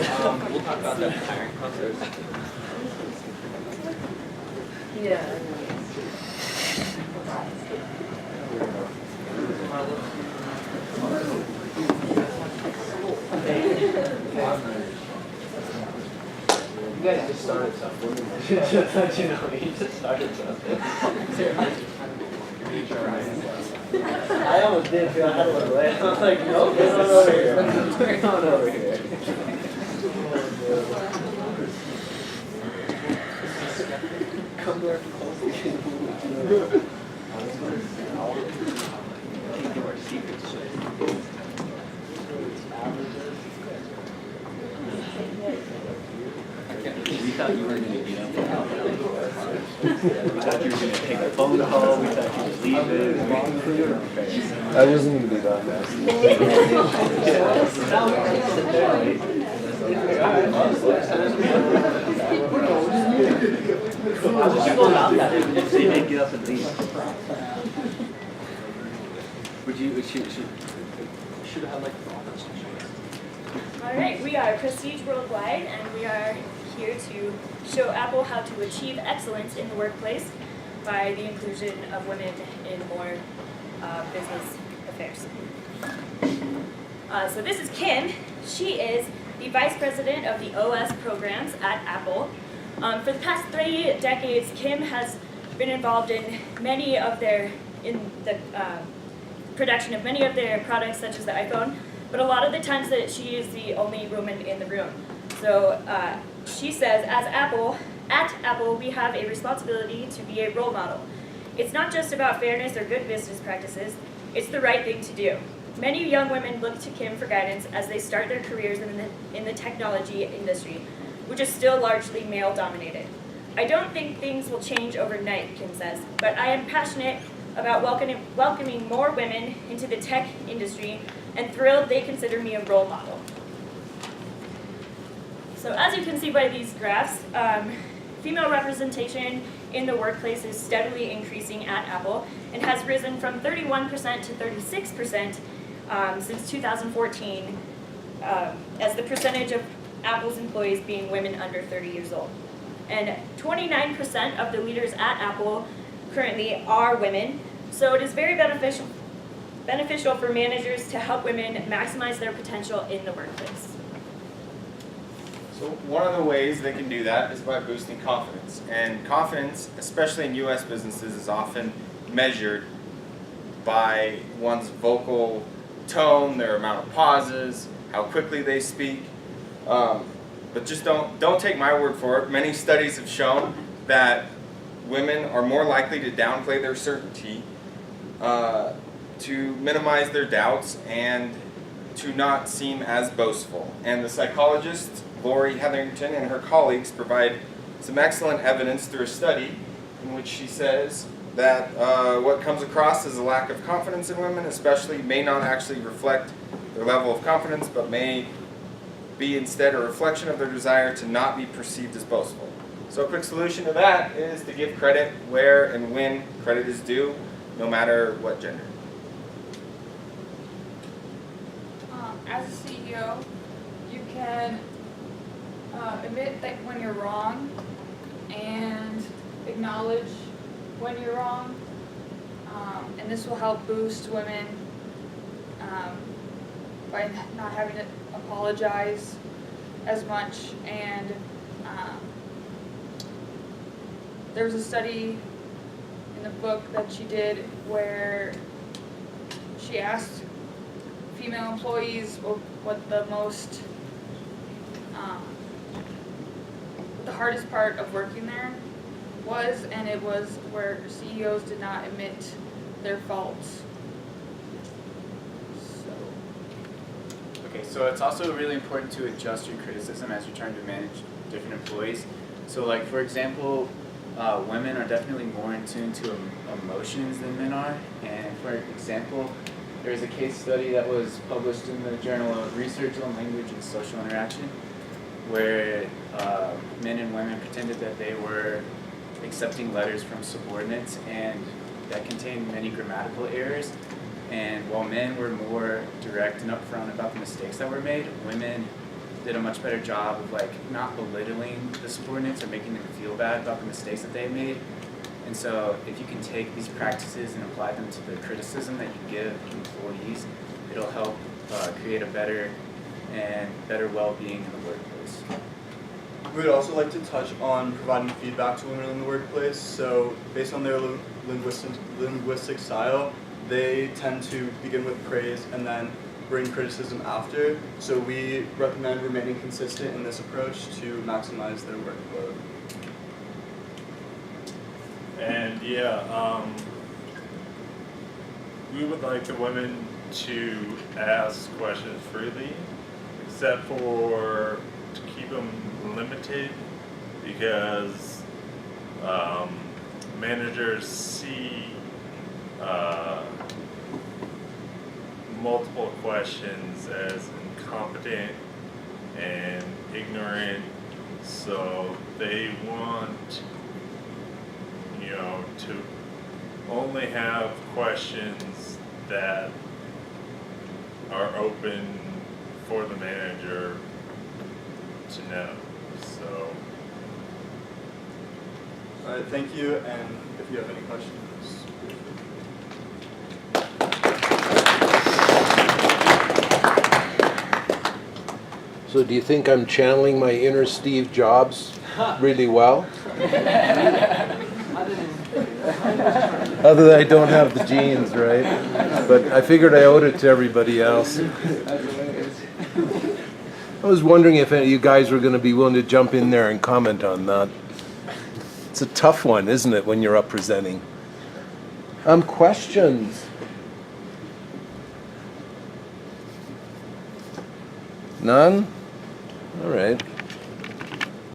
We'll talk about that hiring process. Yeah. You guys just started something. Just let you know, you just started something. I almost did feel out of the way. I was like, no, get on over here. Get on over here. Come there close. Keep our secrets safe. We thought you were going to get up. We thought you were going to take a phone call. We thought you would leave it. I wasn't going to be that If they didn't get up and leave. Should have had like the office. All right, we are Prestige Worldwide, and we are here to show Apple how to achieve excellence in the workplace by the inclusion of women in more business affairs. So this is Kim. She is the Vice President of the OS programs at Apple. For the past 3 decades, Kim has been involved in the production of many of their products, such as the iPhone, but a lot of the times that she is the only woman in the room. So she says, at Apple, we have a responsibility to be a role model. It's not just about fairness or good business practices, it's the right thing to do. Many young women look to Kim for guidance as they start their careers in the technology industry, which is still largely male-dominated. I don't think things will change overnight, Kim says, but I am passionate about welcoming more women into the tech industry and thrilled they consider me a role model. So as you can see by these graphs, female representation in the workplace is steadily increasing at Apple and has risen from 31% to 36% since 2014 as the percentage of Apple's employees being women under 30 years old. And 29% of the leaders at Apple currently are women, so it is very beneficial for managers to help women maximize their potential in the workplace. So one of the ways they can do that is by boosting confidence. And confidence, especially in US businesses, is often measured by one's vocal tone, their amount of pauses, how quickly they speak. But just don't take my word for it. Many studies have shown that women are more likely to downplay their certainty, to minimize their doubts, and to not seem as boastful. And the psychologist Lori Hetherington and her colleagues provide some excellent evidence through a study in which she says that what comes across as a lack of confidence in women especially may not actually reflect their level of confidence, but may be instead a reflection of their desire to not be perceived as boastful. So a quick solution to that is to give credit where and when credit is due, no matter what gender. As a CEO, you can admit that when you're wrong and acknowledge when you're wrong, and this will help boost women by not having to apologize as much. And there was a study in the book that she did where she asked female employees what the hardest part of working there was, and it was where CEOs did not admit their faults. Okay, so it's also really important to adjust your criticism as you're trying to manage different employees. So like, for example, women are definitely more in tune to emotions than men are. And for example, there's a case study that was published in the Journal of Research on Language and Social Interaction, where men and women pretended that they were accepting letters from subordinates, and that contained many grammatical errors. And while men were more direct and upfront about the mistakes that were made, women did a much better job of like not belittling the subordinates or making them feel bad about the mistakes that they made. And so if you can take these practices and apply them to the criticism that you give employees, it'll help create a better well-being in the workplace. We would also like to touch on providing feedback to women in the workplace. So based on their linguistic style, they tend to begin with praise and then bring criticism after. So we recommend remaining consistent in this approach to maximize their workload. And we would like the women to ask questions freely, except for to keep them limited, because managers see multiple questions as incompetent and ignorant, so they want to only have questions that are open for the manager to know. So. All right, thank you. And if you have any questions. So do you think I'm channeling my inner Steve Jobs really well? Other than I don't have the genes, right? But I figured I owed it to everybody else. I was wondering if any of you guys were going to be willing to jump in there and comment on that. It's a tough one, isn't it, when you're up presenting? Questions? None? All right.